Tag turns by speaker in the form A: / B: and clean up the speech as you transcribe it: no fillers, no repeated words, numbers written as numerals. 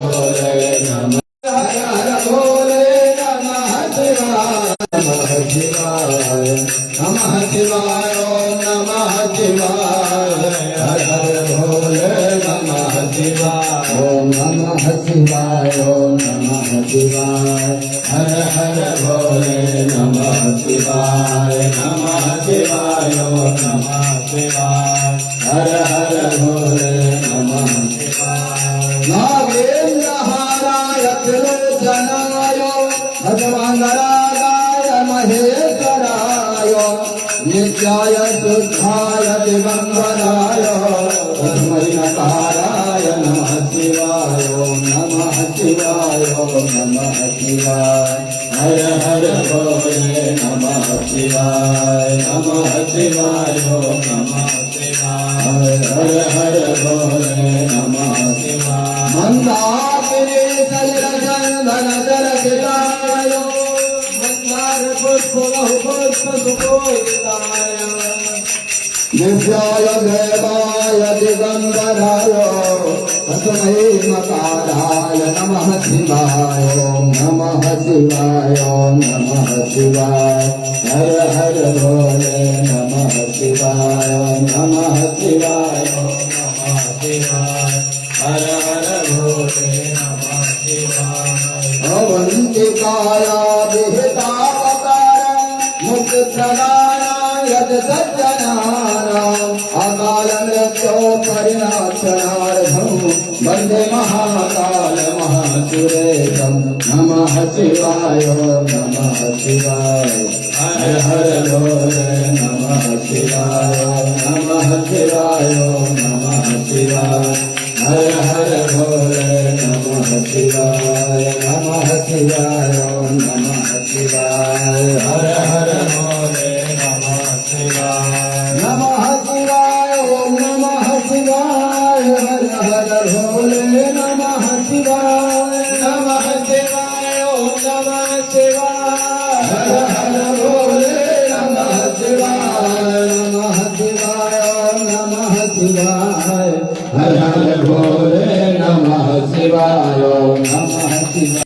A: भोले नमः हर हर भोले नमः शिवाय नमः शिवाय नमः शिवाय ओम नमः शिवाय हर हर भोले नमः शिवाय ओम नमः शिवाय ओम नमः शिवाय हर हर भोले नमः शिवाय ओम नमः शिवाय हर हर भोले नमः शिवाय नागेन्द्रहाराय त्रिलोचनाय भगवानरागाय महेश्वराय नित्याय शुद्धाय दिगंबराय तस्मै नकाराय नमः शिवाय ओम नमः शिवाय ओम नमः शिवाय हर हर भोले नमः शिवाय ओम नमः शिवाय हर हर भोले नमः शिवाय मंदाकिनी सलिलचंदन जलकिताय मंदार पुष्प बहुपुष्प सुकोटिताय दिव्याय देवाय दिगंबराय तस्मै मकाराय नमः शिवाय ओम नमः शिवाय ओम नमः शिवाय हर हर भोले नमः शिवाय ओम नमः शिवाय ओम नमः शिवाय हर हर भोले नमः शिवाय अवंतिकाया विहितावतारं मुक्तिप्रदानाय सज्जनानाम् अकाल मृत्यो परिणाशनार्थं वन्दे महाकाल महासुरेशं नमः शिवाय नमः शिवाय हर हर भोले नमः शिवाय नमः शिवाय नमः शिवाय हर हर भोले नमः शिवाय नमः शिवाय नमः शिवाय हर हर भोले नमः शिवाय नमः शिवाय ओम नमः शिवाय हर हर भोले नमः शिवाय ओम नमः शिवाय हर हर भोले नमः शिवाय ओम नमः शिवाय हर हर भोले नमः शिवाय ओम नमः शिवाय।